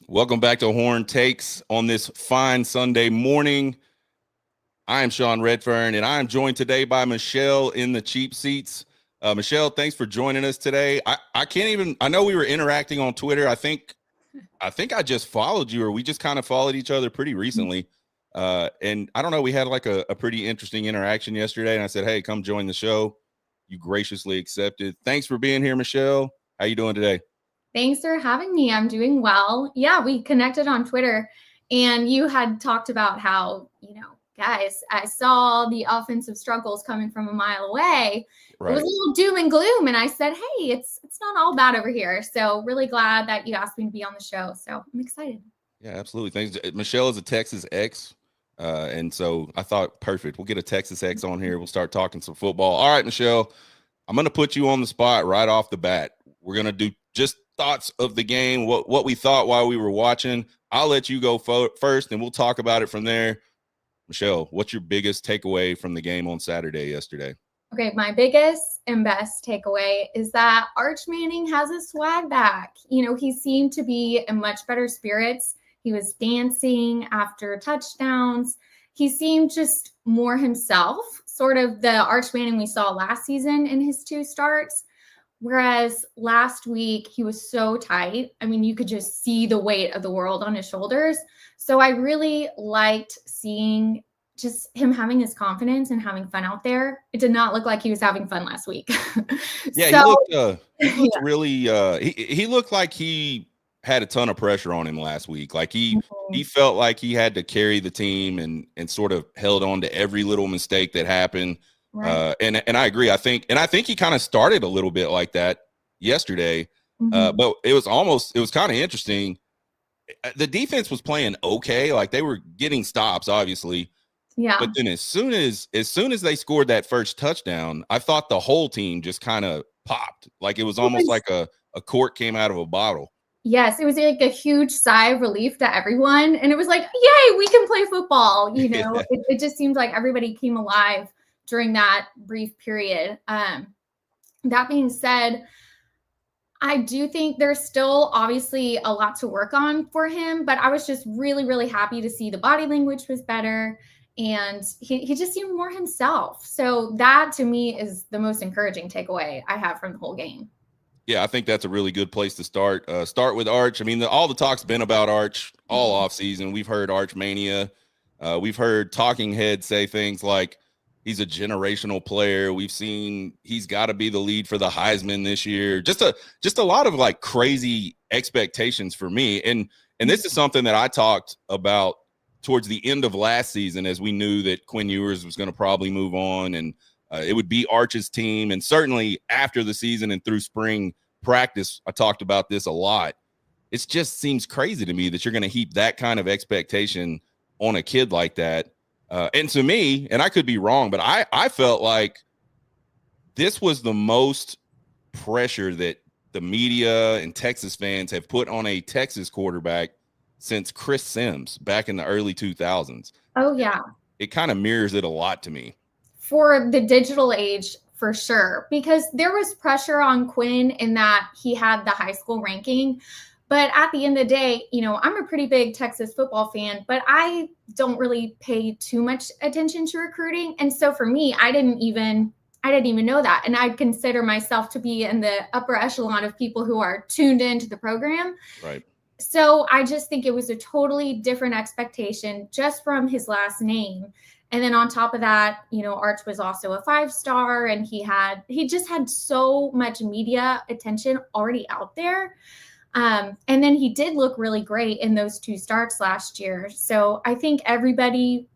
Welcome back to Horn Takes on this fine Sunday morning. I am Sean Redfern, and I am joined today by Michelle in the cheap seats. Michelle, thanks for joining us today. I can't even. I know we were interacting on Twitter. I think I just followed you, or we just kind of followed each other pretty recently. And I don't know. We had like a pretty interesting interaction yesterday, and I said, "Hey, come join the show." You graciously accepted. Thanks for being here, Michelle. How you doing today? Thanks for having me. I'm doing well. Yeah, we connected on Twitter and you had talked about how, guys, I saw the offensive struggles coming from a mile away. It was Right. a little doom and gloom. And I said, hey, it's not all bad over here. So really glad that you asked me to be on the show. So I'm excited. Yeah, absolutely. Thanks. Michelle is a Texas ex. And so I thought, perfect. We'll get a Texas ex on here. We'll start talking some football. All right, Michelle, I'm going to put you on the spot right off the bat. We're going to do just thoughts of the game, what we thought while we were watching. I'll let you go first, and we'll talk about it from there. Michelle, what's your biggest takeaway from the game on Saturday yesterday? Okay, my biggest and best takeaway is that Arch Manning has his swag back. He seemed to be in much better spirits. He was dancing after touchdowns. He seemed just more himself, sort of the Arch Manning we saw last season in his two starts. Whereas last week, he was so tight. I mean, you could just see the weight of the world on his shoulders. So I really liked seeing just him having his confidence and having fun out there. It did not look like he was having fun last week. Yeah, So, he yeah. looked really he looked like he had a ton of pressure on him last week. Like he Mhm. felt like he had to carry the team and sort of held on to every little mistake that happened. Right. And I agree. I think he kind of started a little bit like that yesterday. Mhm. But it was kind of interesting. The defense was playing okay, like they were getting stops, obviously. But Yeah. then as soon as they scored that first touchdown, I thought the whole team just kind of popped. Like it was It almost was like a cork came out of a bottle. Yes, it was like a huge sigh of relief to everyone. And it was like, yay, we can play football. Yeah. It just seemed like everybody came alive during that brief period. That being said, I do think there's still obviously a lot to work on for him, but I was just really, really happy to see the body language was better and he just seemed more himself. So that to me is the most encouraging takeaway I have from the whole game. Yeah, I think that's a really good place to start. Start with Arch. I mean, all the talk's been about Arch all Mhm. off season. We've heard Arch Mania. We've heard talking heads say things like he's a generational player. We've seen he's got to be the lead for the Heisman this year. Just a lot of like crazy expectations for me. And this is something that I talked about towards the end of last season, as we knew that Quinn Ewers was going to probably move on, and it would be Arch's team. And certainly after the season and through spring practice, I talked about this a lot. It just seems crazy to me that you're going to heap that kind of expectation on a kid like that. And to me, and I could be wrong, but I felt like this was the most pressure that the media and Texas fans have put on a Texas quarterback since Chris Sims back in the early 2000s. Oh, yeah. It kind of mirrors it a lot to me. For the digital age, for sure, because there was pressure on Quinn in that he had the high school ranking. But at the end of the day, I'm a pretty big Texas football fan, but I don't really pay too much attention to recruiting. And so for me, I didn't even know that. And I'd consider myself to be in the upper echelon of people who are tuned into the program. Right. So I just think it was a totally different expectation just from his last name. And then on top of that, Arch was also a 5-star and he just had so much media attention already out there. And then he did look really great in those two starts last year. So I think everybody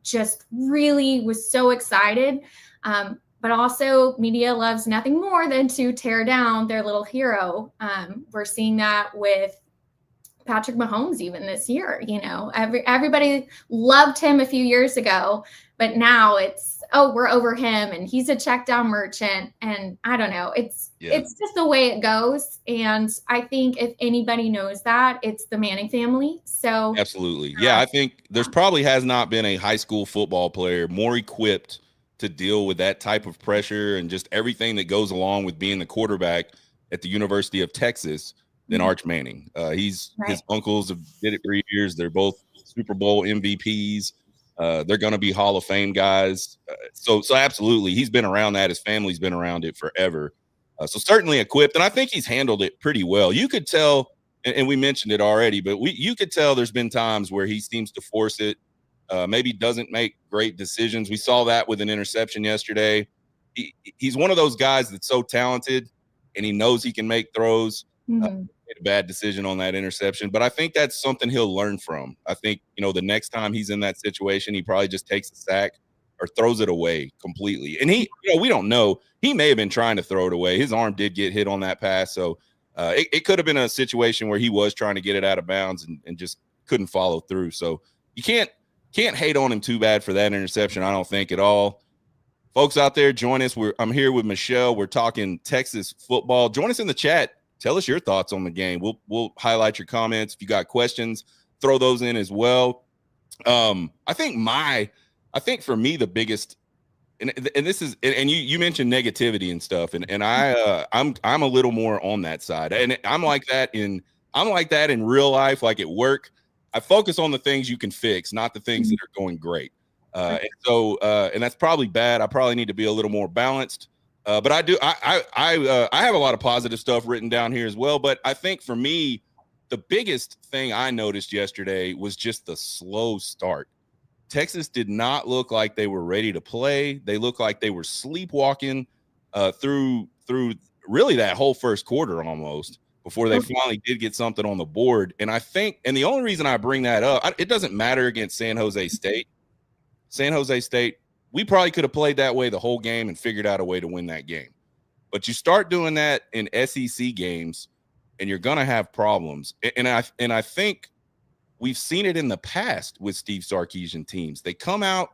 just really was so excited. But also, media loves nothing more than to tear down their little hero. We're seeing that with Patrick Mahomes even this year. Everybody loved him a few years ago, but now it's, oh, we're over him and he's a check down merchant. And I don't know. It's Yeah. it's just the way it goes. And I think if anybody knows that, it's the Manning family. So Absolutely. Yeah, I think there's probably has not been a high school football player more equipped to deal with that type of pressure and just everything that goes along with being the quarterback at the University of Texas than Arch Manning. His uncles have did it for years. They're both Super Bowl MVPs. They're going to be Hall of Fame guys. So absolutely, he's been around that. His family's been around it forever. So certainly equipped, and I think he's handled it pretty well. You could tell, and we mentioned it already, but you could tell there's been times where he seems to force it. Maybe doesn't make great decisions. We saw that with an interception yesterday. He's one of those guys that's so talented, and he knows he can make throws. Made a bad decision on that interception, but I think that's something he'll learn from. I think, the next time he's in that situation, he probably just takes a sack or throws it away completely. And we don't know. He may have been trying to throw it away. His arm did get hit on that pass. So it could have been a situation where he was trying to get it out of bounds and just couldn't follow through. So you can't hate on him too bad for that interception, I don't think, at all. Folks out there, join us. I'm here with Michelle. We're talking Texas football. Join us in the chat. Tell us your thoughts on the game. We'll highlight your comments. If you got questions, throw those in as well. I think for me the biggest, and this is, and you mentioned negativity and stuff, and I'm a little more on that side, and I'm like that in real life, like at work. I focus on the things you can fix, not the things that are going great. And that's probably bad. I probably need to be a little more balanced. But I have a lot of positive stuff written down here as well. But I think for me, the biggest thing I noticed yesterday was just the slow start. Texas did not look like they were ready to play. They looked like they were sleepwalking through really that whole first quarter almost before they finally did get something on the board. And I think, and the only reason I bring that up, it doesn't matter against San Jose State. San Jose State, we probably could have played that way the whole game and figured out a way to win that game. But you start doing that in SEC games, and you're going to have problems. And I think we've seen it in the past with Steve Sarkisian teams. They come out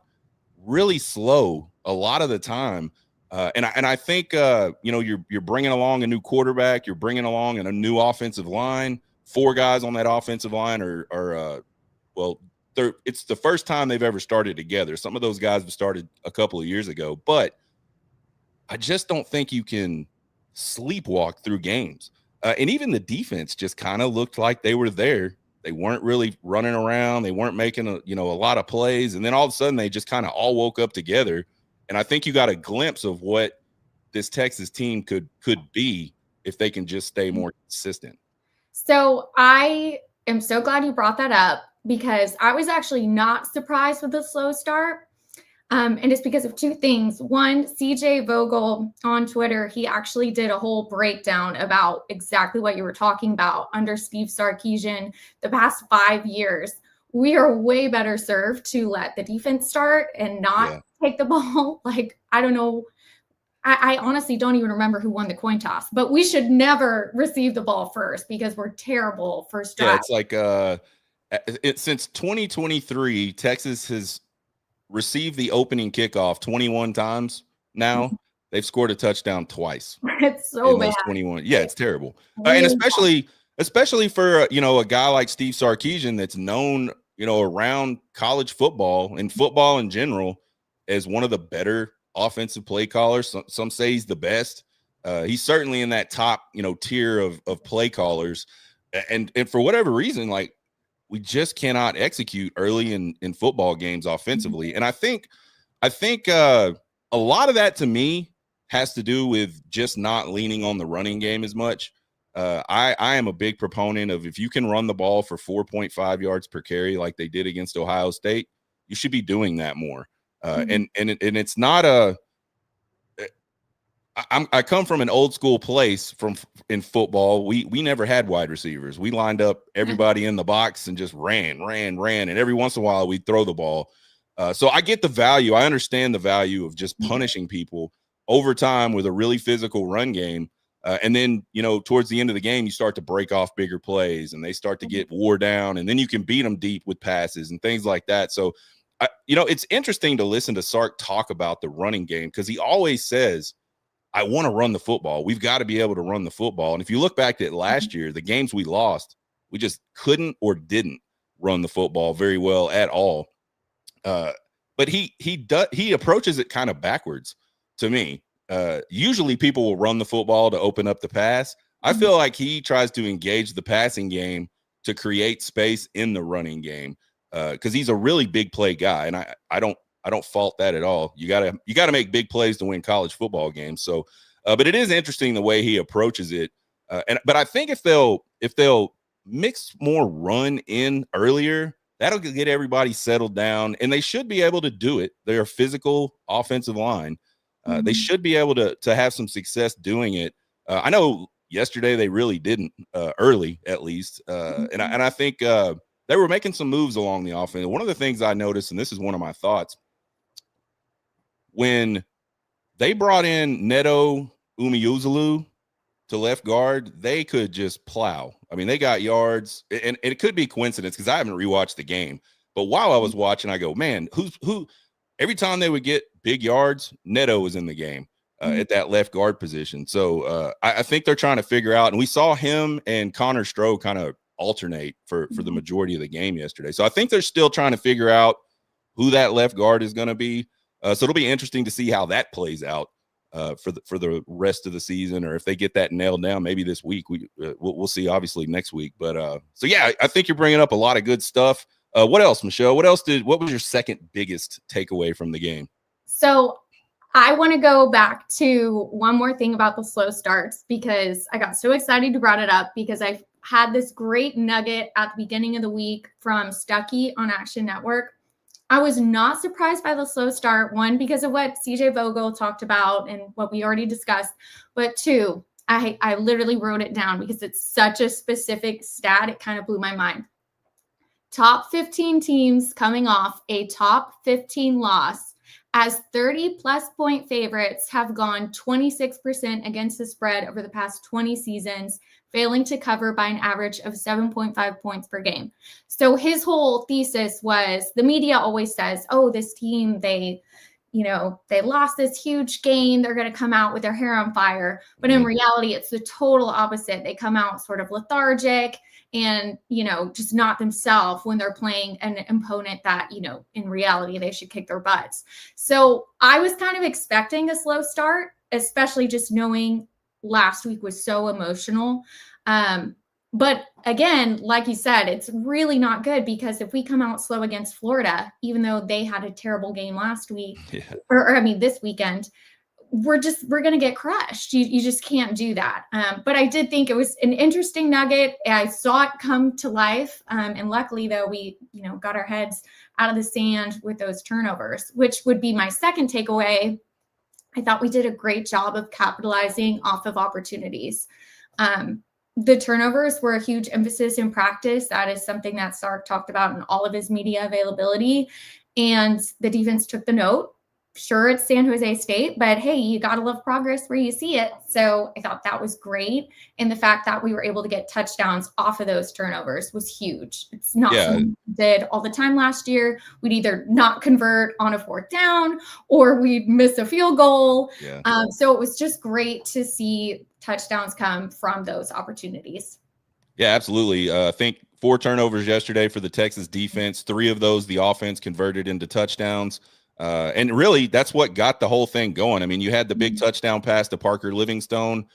really slow a lot of the time. And I think, you're bringing along a new quarterback. You're bringing along a new offensive line. 4 guys on that offensive line it's the first time they've ever started together. Some of those guys have started a couple of years ago, but I just don't think you can sleepwalk through games. And even the defense just kind of looked like they were there. They weren't really running around. They weren't making a lot of plays. And then all of a sudden they just kind of all woke up together. And I think you got a glimpse of what this Texas team could be if they can just stay more consistent. So I am so glad you brought that up, because I was actually not surprised with the slow start. And it's because of 2 things. One, CJ Vogel on Twitter, he actually did a whole breakdown about exactly what you were talking about under Steve Sarkisian. The past 5 years, we are way better served to let the defense start and not take the ball. Like, I don't know. I honestly don't even remember who won the coin toss, but we should never receive the ball first because we're terrible first drive. Yeah, it's like since 2023, Texas has received the opening kickoff 21 times now. They've scored a touchdown twice. It's so bad. 21. Yeah, it's terrible. And especially for, a guy like Steve Sarkisian that's known, around college football and football in general as one of the better offensive play callers. Some say he's the best. He's certainly in that top, tier of play callers. And for whatever reason, like, we just cannot execute early in football games offensively. And I think a lot of that to me has to do with just not leaning on the running game as much. I am a big proponent of, if you can run the ball for 4.5 yards per carry like they did against Ohio State, you should be doing that more. And it's not I come from an old school place in football. We never had wide receivers. We lined up everybody in the box and just ran. And every once in a while we'd throw the ball. So I get the value. I understand the value of just punishing people over time with a really physical run game. And then, towards the end of the game, you start to break off bigger plays and they start to get wore down, and then you can beat them deep with passes and things like that. So, it's interesting to listen to Sark talk about the running game, because he always says, I want to run the football. We've got to be able to run the football. And if you look back at last year, the games we lost, we just couldn't or didn't run the football very well at all. But he approaches it kind of backwards to me. Usually people will run the football to open up the pass. I feel like he tries to engage the passing game to create space in the running game because he's a really big play guy, and I don't fault that at all. You gotta make big plays to win college football games. So, but it is interesting the way he approaches it. But I think if they'll mix more run in earlier, that'll get everybody settled down, and they should be able to do it. They're a physical offensive line. They should be able to have some success doing it. I know yesterday they really didn't early, at least, and I think they were making some moves along the offense. One of the things I noticed, and this is one of my thoughts, when they brought in Neto Umeozulu to left guard, they could just plow. I mean, they got yards, and it could be coincidence because I haven't rewatched the game. But while I was watching, I go, man, who? Every time they would get big yards, Neto was in the game at that left guard position. So I think they're trying to figure out, and we saw him and Connor Stroh kind of alternate for the majority of the game yesterday. So I think they're still trying to figure out who that left guard is going to be. So it'll be interesting to see how that plays out for the rest of the season, or if they get that nailed down, maybe this week. We'll see, obviously, next week. But so yeah, I think you're bringing up a lot of good stuff. What else, Michelle? What was your second biggest takeaway from the game? So I want to go back to one more thing about the slow starts, because I got so excited you brought it up, because I had this great nugget at the beginning of the week from Stuckey on Action Network. I was not surprised by the slow start, one, because of what CJ Vogel talked about and what we already discussed, but two, I literally wrote it down because it's such a specific stat. It kind of blew my mind. Top 15 teams coming off a top 15 loss as 30-plus point favorites have gone 26% against the spread over the past 20 seasons, failing to cover by an average of 7.5 points per game. So his whole thesis was, the media always says, oh, this team, they lost this huge game, they're going to come out with their hair on fire. But in reality, it's the total opposite. They come out sort of lethargic and, just not themselves when they're playing an opponent that, in reality, they should kick their butts. So I was kind of expecting a slow start, especially just knowing last week was so emotional. But again, like you said, it's really not good, because if we come out slow against Florida, even though they had a terrible game last week, this weekend, we're going to get crushed. You just can't do that. But I did think it was an interesting nugget. I saw it come to life. And luckily, though, we, got our heads out of the sand with those turnovers, which would be my second takeaway. I thought we did a great job of capitalizing off of opportunities. The turnovers were a huge emphasis in practice. That is something that Sark talked about in all of his media availability. And the defense took the note. Sure, it's San Jose State, but hey, you got to love progress where you see it. So I thought that was great. And the fact that we were able to get touchdowns off of those turnovers was huge. It's not something we did all the time last year. We'd either not convert on a fourth down or we'd miss a field goal. So it was just great to see touchdowns come from those opportunities. Yeah, absolutely. I think 4 turnovers yesterday for the Texas defense. 3 of those, the offense converted into touchdowns. And really, that's what got the whole thing going. I mean, you had the big touchdown pass to Parker Livingstone.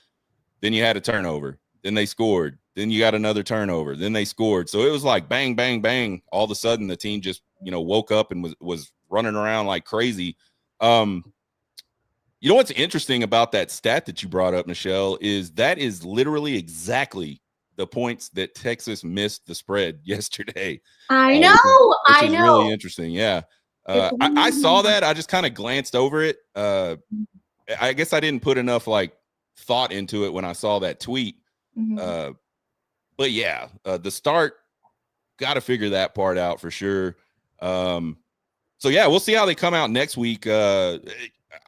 Then you had a turnover. Then they scored. Then you got another turnover. Then they scored. So it was like bang, bang, bang. All of a sudden, the team just, woke up and was running around like crazy. What's interesting about that stat that you brought up, Michelle, is that is literally exactly the points that Texas missed the spread yesterday. I know. Which is really interesting. Yeah. I saw that. I just kind of glanced over it. I guess I didn't put enough thought into it when I saw that tweet. But yeah, the start, got to figure that part out for sure. So yeah, we'll see how they come out next week. I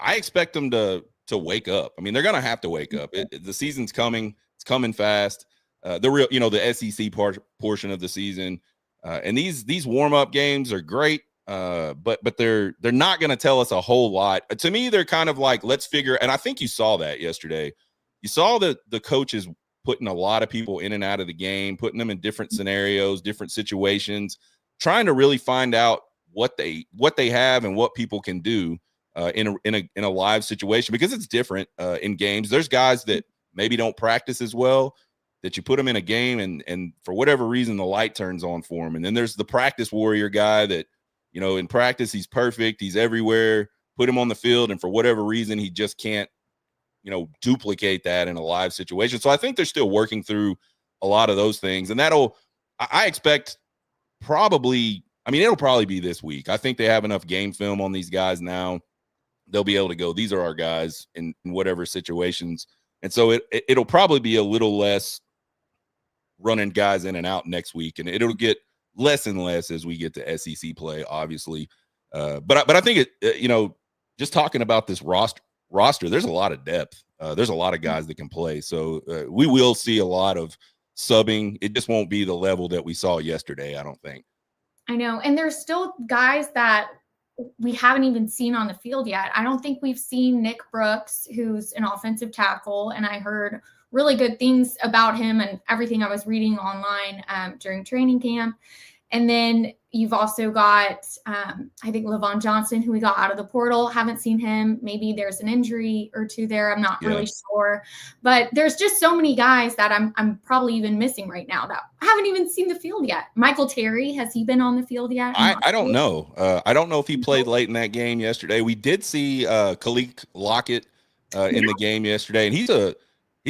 expect them to wake up. I mean, they're going to have to wake up. The season's coming. It's coming fast. The SEC portion of the season. And these warm-up games are great. But they're not going to tell us a whole lot. To me, they're kind of like, let's figure. And I think you saw that yesterday. You saw the coaches putting a lot of people in and out of the game, putting them in different scenarios, different situations, trying to really find out what they have and what people can do in a live situation, because it's different in games. There's guys that maybe don't practice as well, that you put them in a game and for whatever reason, the light turns on for him. And then there's the practice warrior guy that, you know, in practice, he's perfect. He's everywhere. Put him on the field. And for whatever reason, he just can't, you know, duplicate that in a live situation. So I think they're still working through a lot of those things. And I expect it'll probably be this week. I think they have enough game film on these guys now. They'll be able to go, these are our guys in whatever situations. And so it'll probably be a little less running guys in and out next week. And it'll get less and less as we get to SEC play, obviously. But I think just talking about this roster, there's a lot of depth. There's a lot of guys that can play. So we will see a lot of subbing. It just won't be the level that we saw yesterday, I don't think. I know. And there's still guys that we haven't even seen on the field yet. I don't think we've seen Nick Brooks, who's an offensive tackle. And I heard really good things about him and everything I was reading online during training camp. And then you've also got, I think, Levon Johnson, who we got out of the portal. Haven't seen him. Maybe there's an injury or two there. I'm not really sure. But there's just so many guys that I'm probably even missing right now that haven't even seen the field yet. Michael Terry, has he been on the field yet? I don't know. I don't know if he played late in that game yesterday. We did see Khalil Lockett in the game yesterday, and he's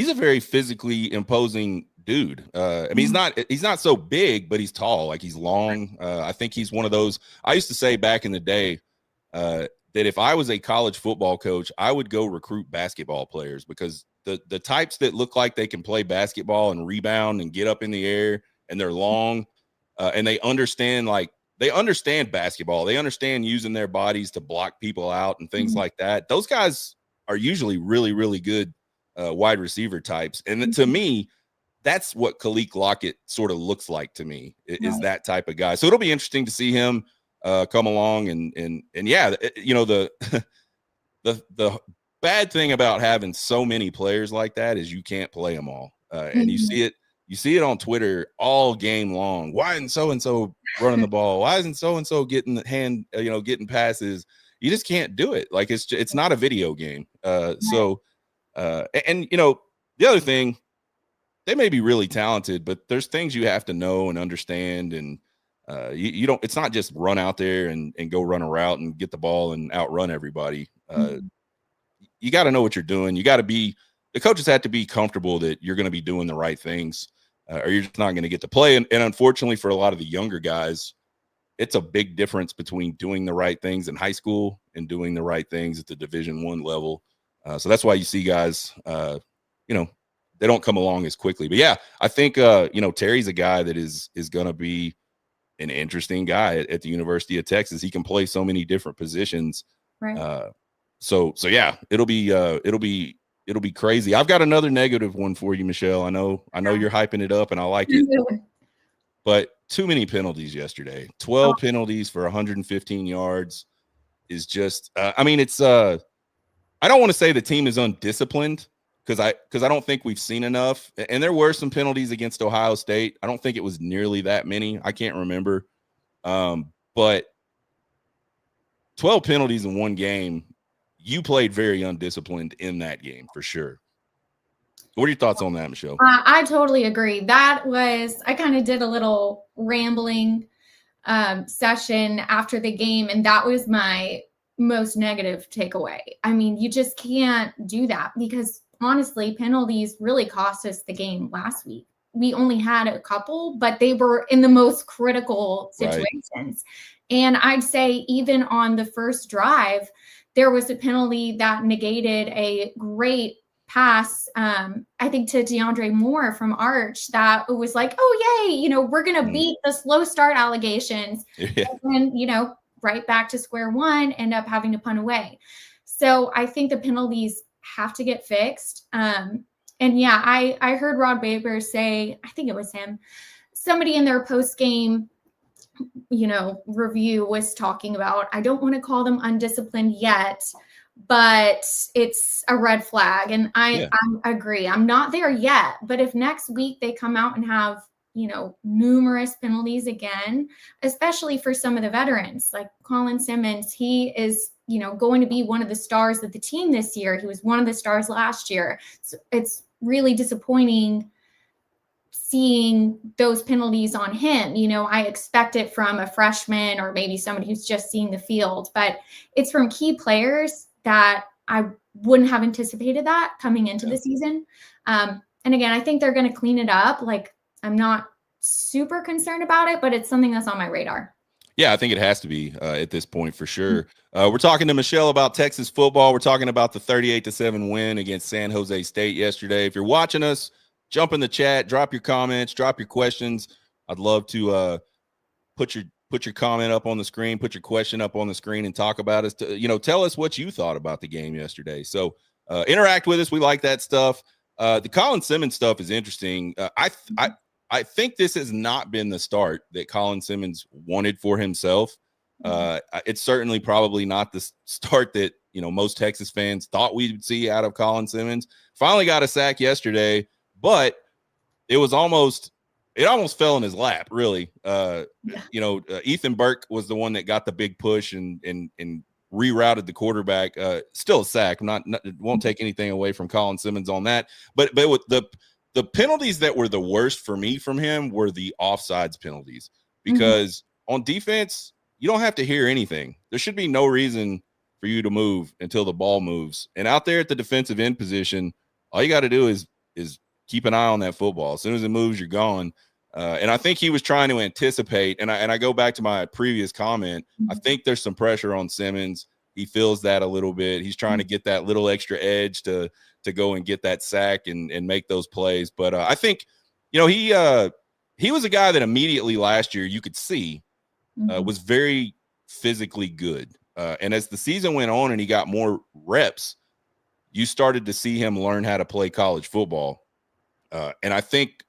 a very physically imposing dude. I mean, he's not so big, but he's tall, like he's long. I think he's one of those. I used to say back in the day that if I was a college football coach, I would go recruit basketball players, because the types that look like they can play basketball and rebound and get up in the air and they're long and they understand basketball. They understand using their bodies to block people out and things like that. Those guys are usually really, really good wide receiver types. And to me, that's what Khalil Lockett sort of looks like to me, is that type of guy. So it'll be interesting to see him come along and yeah, the bad thing about having so many players like that is you can't play them all. And you see it on Twitter all game long. Why isn't so-and-so running the ball? Why isn't so-and-so getting getting passes? You just can't do it. Like it's not a video game. The other thing, they may be really talented, but there's things you have to know and understand. And you don't, it's not just run out there and go run a route and get the ball and outrun everybody. You got to know what you're doing. The coaches have to be comfortable that you're going to be doing the right things or you're just not going to get to play. And unfortunately for a lot of the younger guys, it's a big difference between doing the right things in high school and doing the right things at the Division I level. So that's why you see guys, they don't come along as quickly. But yeah, I think Terry's a guy that is going to be an interesting guy at the University of Texas. He can play so many different positions. Right. So yeah, it'll be crazy. I've got another negative one for you, Michelle. I know you're hyping it up and I like it. But too many penalties yesterday. 12 penalties for 115 yards is just it's I don't want to say the team is undisciplined, because I don't think we've seen enough. And there were some penalties against Ohio State. I don't think it was nearly that many. I can't remember. But 12 penalties in one game, you played very undisciplined in that game for sure. What are your thoughts on that, Michelle? I totally agree. I kind of did a little rambling session after the game, and that was my most negative takeaway. I mean, you just can't do that, because honestly, penalties really cost us the game last week. We only had a couple, but they were in the most critical situations. Right. And I'd say even on the first drive, there was a penalty that negated a great pass, I think to DeAndre Moore from Arch, that it was like, oh, yay, we're going to beat the slow start allegations. Yeah. And then, right back to square one, end up having to punt away. So I think the penalties have to get fixed. And yeah, I heard Rod Baber say, I think it was him, somebody in their post-game, review was talking about, I don't want to call them undisciplined yet, but it's a red flag. And I agree. I'm not there yet, but if next week they come out and have, numerous penalties again, especially for some of the veterans like Colin Simmons, he is, going to be one of the stars of the team this year. He was one of the stars last year. So it's really disappointing seeing those penalties on him. You know, I expect it from a freshman or maybe somebody who's just seeing the field, but it's from key players that I wouldn't have anticipated that coming into the season. And again, I think they're going to clean it up. Like, I'm not super concerned about it, but it's something that's on my radar. Yeah, I think it has to be at this point for sure. We're talking to Michelle about Texas football. We're talking about the 38-7 win against San Jose State yesterday. If you're watching us, jump in the chat, drop your comments, drop your questions. I'd love to put your comment up on the screen, put your question up on the screen, and talk about us. Tell us what you thought about the game yesterday. So interact with us. We like that stuff. The Colin Simmons stuff is interesting. I think this has not been the start that Colin Simmons wanted for himself. It's certainly probably not the start that, most Texas fans thought we would see out of Colin Simmons. Finally got a sack yesterday, but it almost fell in his lap, really. Ethan Burke was the one that got the big push and rerouted the quarterback. Still a sack. Won't take anything away from Colin Simmons on that. But with the penalties that were the worst for me from him were the offsides penalties, because on defense, you don't have to hear anything. There should be no reason for you to move until the ball moves. And out there at the defensive end position, all you got to do is keep an eye on that football. As soon as it moves, you're gone. And I think he was trying to anticipate. And I go back to my previous comment. I think there's some pressure on Simmons. He feels that a little bit. He's trying to get that little extra edge to go and get that sack and make those plays. But I think, he was a guy that immediately last year you could see was very physically good. And as the season went on and he got more reps, you started to see him learn how to play college football. And I think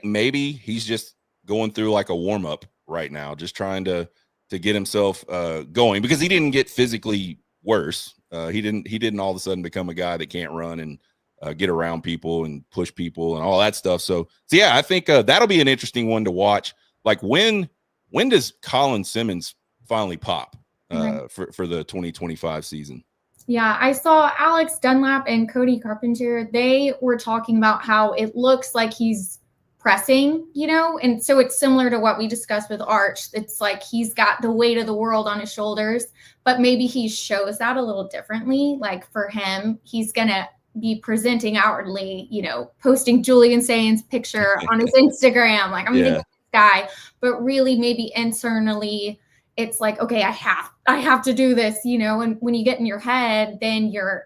maybe he's just going through like a warm up right now, just trying to get himself going, because he didn't get physically worse. He didn't all of a sudden become a guy that can't run and get around people and push people and all that stuff. So yeah, I think that'll be an interesting one to watch. Like, when does Colin Simmons finally pop for the 2025 season? Yeah, I saw Alex Dunlap and Cody Carpenter. They were talking about how it looks like he's pressing, and so it's similar to what we discussed with Arch. It's like he's got the weight of the world on his shoulders, but maybe he shows that a little differently. Like, for him, he's gonna be presenting outwardly, posting Julian Saint's picture on his Instagram, like, I'm gonna get this guy, but really maybe internally it's like, okay, I have to do this, and when you get in your head, then you're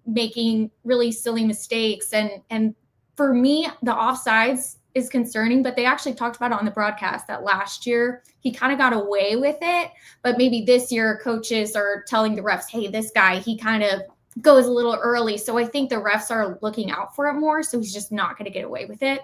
making really silly mistakes. And for me, the offsides is concerning, but they actually talked about it on the broadcast that last year he kind of got away with it, but maybe this year coaches are telling the refs, hey, this guy, he kind of goes a little early. So I think the refs are looking out for it more. So he's just not going to get away with it.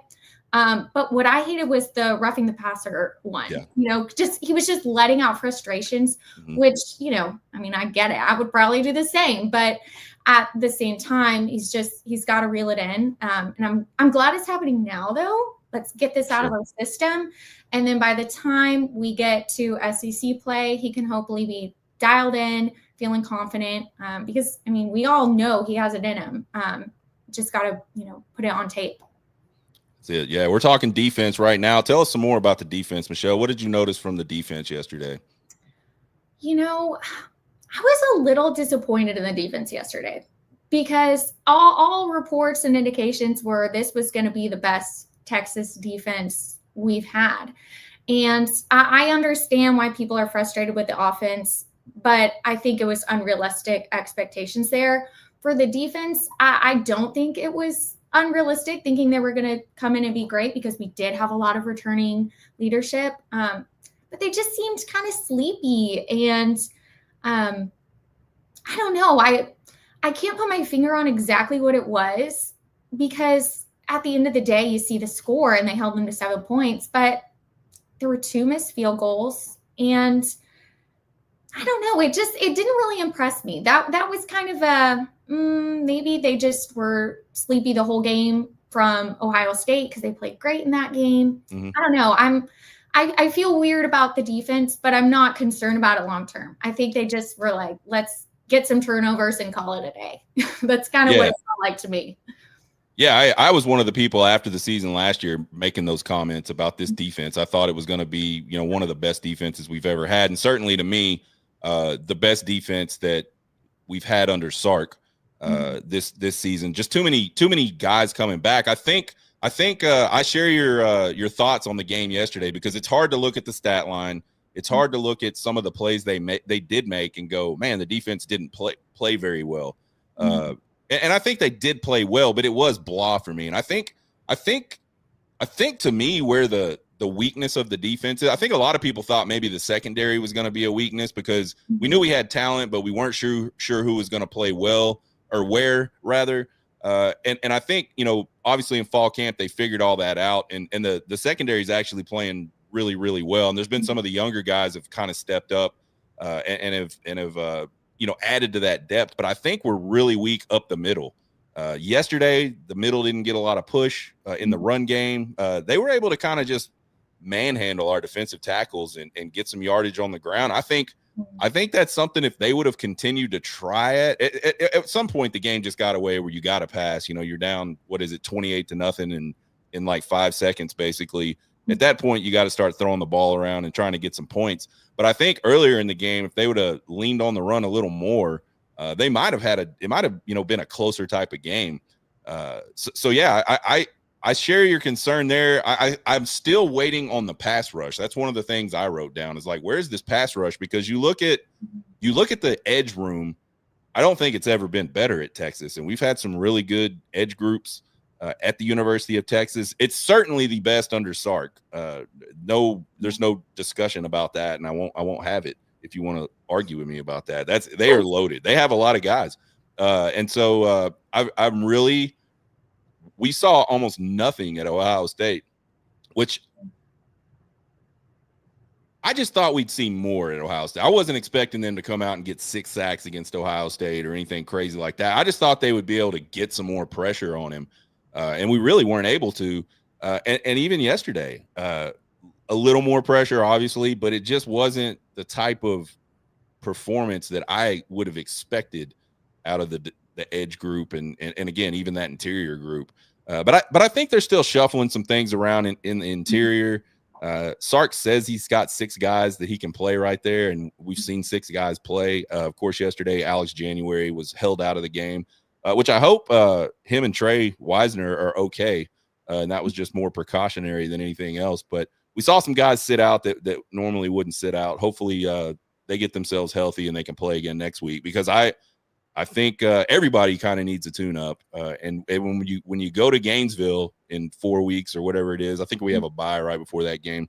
But what I hated was the roughing the passer one. Yeah. He was just letting out frustrations, which, I get it. I would probably do the same, but at the same time, he's got to reel it in. And I'm glad it's happening now, though. Let's get this out of our system. And then by the time we get to SEC play, he can hopefully be dialed in, feeling confident, because, we all know he has it in him. Just got to, put it on tape. That's it. Yeah, we're talking defense right now. Tell us some more about the defense, Michelle. What did you notice from the defense yesterday? I was a little disappointed in the defense yesterday, because all reports and indications were this was going to be the best Texas defense we've had. And I understand why people are frustrated with the offense, but I think it was unrealistic expectations there. For the defense, I don't think it was unrealistic thinking they were going to come in and be great, because we did have a lot of returning leadership. But they just seemed kind of sleepy. And I don't know. I can't put my finger on exactly what it was, because at the end of the day, you see the score and they held them to 7 points, but there were 2 missed field goals. And I don't know. It didn't really impress me. That was kind of maybe they just were sleepy the whole game from Ohio State because they played great in that game. I don't know. I feel weird about the defense, but I'm not concerned about it long term. I think they just were like, let's get some turnovers and call it a day. That's kind of what it felt like to me. Yeah, I was one of the people after the season last year making those comments about this defense. I thought it was going to be, one of the best defenses we've ever had, and certainly to me, the best defense that we've had under Sark this season. Just too many guys coming back. I think I share your thoughts on the game yesterday, because it's hard to look at the stat line. It's hard to look at some of the plays they did make and go, man, the defense didn't play very well. And I think they did play well, but it was blah for me. And I think to me where the weakness of the defense is, I think a lot of people thought maybe the secondary was going to be a weakness, because we knew we had talent, but we weren't sure who was going to play well, or where rather. And I think, obviously in fall camp, they figured all that out, and the secondary is actually playing really, really well. And there's been some of the younger guys have kind of stepped up and have added to that depth. But I think we're really weak up the middle. Yesterday, the middle didn't get a lot of push in the run game. They were able to kind of just manhandle our defensive tackles and get some yardage on the ground. I think that's something, if they would have continued to try it, at some point the game just got away where you got to pass. You're down, 28-0 in like 5 seconds, basically. At that point, you got to start throwing the ball around and trying to get some points. But I think earlier in the game, if they would have leaned on the run a little more, they might have been a closer type of game. So yeah, I share your concern there. I'm still waiting on the pass rush. That's one of the things I wrote down, is like, where's this pass rush? Because you look at the edge room. I don't think it's ever been better at Texas, and we've had some really good edge groups at the University of Texas. It's certainly the best under Sark. There's no discussion about that, and I won't have it if you want to argue with me about that. They are loaded. They have a lot of guys, and so I'm really. We saw almost nothing at Ohio State, which I just thought we'd see more at Ohio State. I wasn't expecting them to come out and get 6 sacks against Ohio State or anything crazy like that. I just thought they would be able to get some more pressure on him. And we really weren't able to. And even yesterday, a little more pressure, obviously, but it just wasn't the type of performance that I would have expected out of the edge group and again, even that interior group. But I think they're still shuffling some things around in the interior. Sark says he's got 6 guys that he can play right there, and we've seen 6 guys play. Of course, yesterday, Alex January was held out of the game, which I hope him and Trey Wisner are okay. And that was just more precautionary than anything else. But we saw some guys sit out that normally wouldn't sit out. Hopefully they get themselves healthy and they can play again next week, because I think everybody kind of needs a tune-up. And when you go to Gainesville in 4 weeks or whatever it is, I think we have a bye right before that game.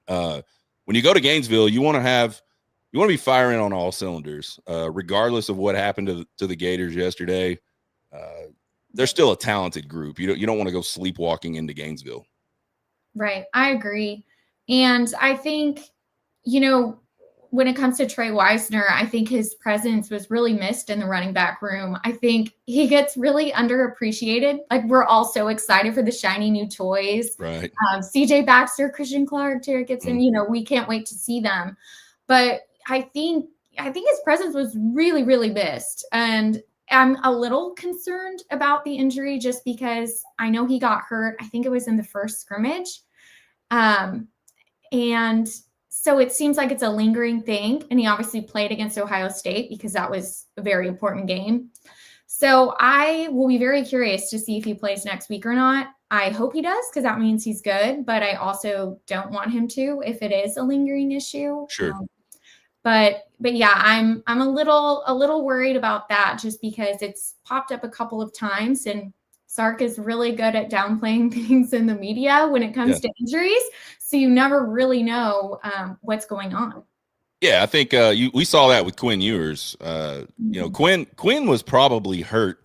When you go to Gainesville, you want to be firing on all cylinders, regardless of what happened to the Gators yesterday. They're still a talented group. You don't want to go sleepwalking into Gainesville. Right. I agree. And I think, when it comes to Trey Wisner, I think his presence was really missed in the running back room. I think he gets really underappreciated. Like, we're all so excited for the shiny new toys. Right. CJ Baxter, Christian Clark, Jarek Gibson, we can't wait to see them. But I think his presence was really, really missed. And I'm a little concerned about the injury, just because I know he got hurt. I think it was in the first scrimmage. And so it seems like it's a lingering thing. And he obviously played against Ohio State because that was a very important game. So I will be very curious to see if he plays next week or not. I hope he does, because that means he's good. But I also don't want him to if it is a lingering issue. Sure. But yeah, I'm a little worried about that, just because it's popped up a couple of times, and Sark is really good at downplaying things in the media when it comes to injuries. So you never really know what's going on. Yeah, I think we saw that with Quinn Ewers. Quinn was probably hurt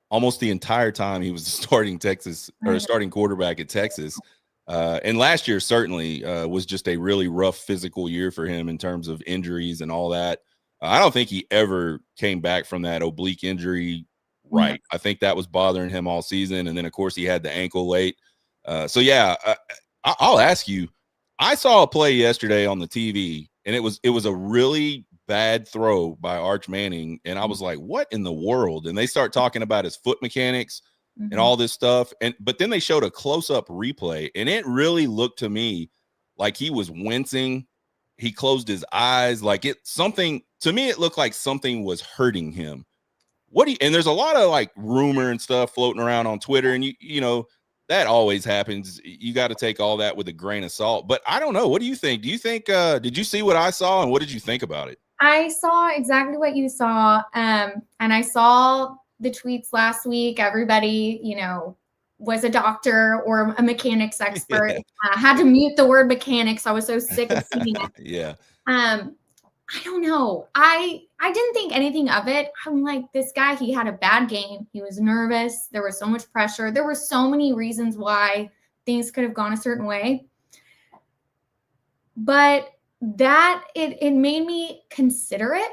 almost the entire time he was starting quarterback at Texas. And last year certainly was just a really rough physical year for him in terms of injuries and all that. I don't think he ever came back from that oblique injury right. I think that was bothering him all season. And then, of course, he had the ankle late. I'll ask you, I saw a play yesterday on the TV, and it was a really bad throw by Arch Manning. And I was like, what in the world? And they start talking about his foot mechanics. and all this stuff. But then they showed a close-up replay, and it really looked to me like he was wincing. He closed his eyes, like it looked like something was hurting him. And there's a lot of like rumor and stuff floating around on Twitter, and you know that always happens. You got to take all that with a grain of salt. But I don't know. What do you think? Do you think did you see what I saw, and what did you think about it? I saw exactly what you saw. And I saw the tweets last week. Everybody, you know, was a doctor or a mechanics expert. Yeah. I had to mute the word mechanics. I was so sick of seeing it. Yeah. I don't know. I didn't think anything of it. I'm like, this guy, he had a bad game. He was nervous. There was so much pressure. There were so many reasons why things could have gone a certain way. But that it made me consider it.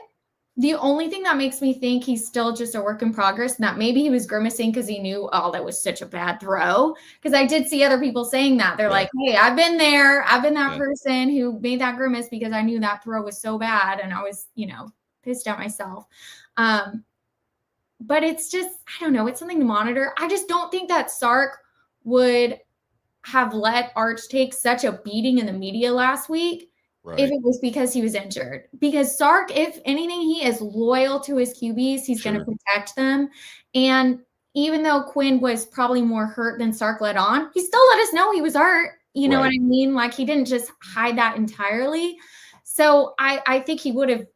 The only thing that makes me think he's still just a work in progress, and that maybe he was grimacing because he knew, oh, that was such a bad throw. Because I did see other people saying that. They're like, hey, I've been there. I've been that person who made that grimace because I knew that throw was so bad. And I was, you know, pissed at myself. But it's just, I don't know. It's something to monitor. I just don't think that Sark would have let Arch take such a beating in the media last week. Right. If it was because he was injured. Because Sark, if anything, he is loyal to his QBs. He's going to protect them. And even though Quinn was probably more hurt than Sark let on, he still let us know he was hurt. You know what I mean? Like, he didn't just hide that entirely. So I think he would have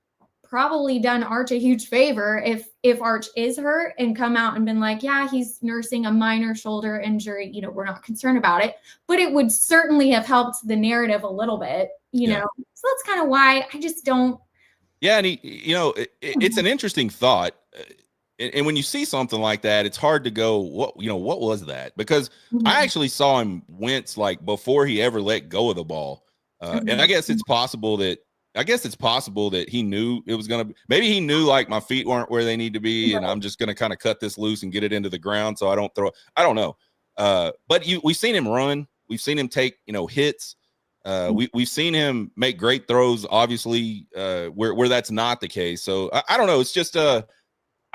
probably done Arch a huge favor if Arch is hurt and come out and been like, yeah, he's nursing a minor shoulder injury. You know, we're not concerned about it. But it would certainly have helped the narrative a little bit. You know, so that's kind of why I just don't. Yeah. And it's an interesting thought. And when you see something like that, it's hard to go, what was that? Because I actually saw him wince like before he ever let go of the ball. And I guess it's possible that he knew it was going to, maybe he knew like my feet weren't where they need to be. And I'm just going to kind of cut this loose and get it into the ground. So I don't throw, I don't know. But we've seen him run. We've seen him take, hits. We've seen him make great throws, obviously, where that's not the case. So I don't know. It's just I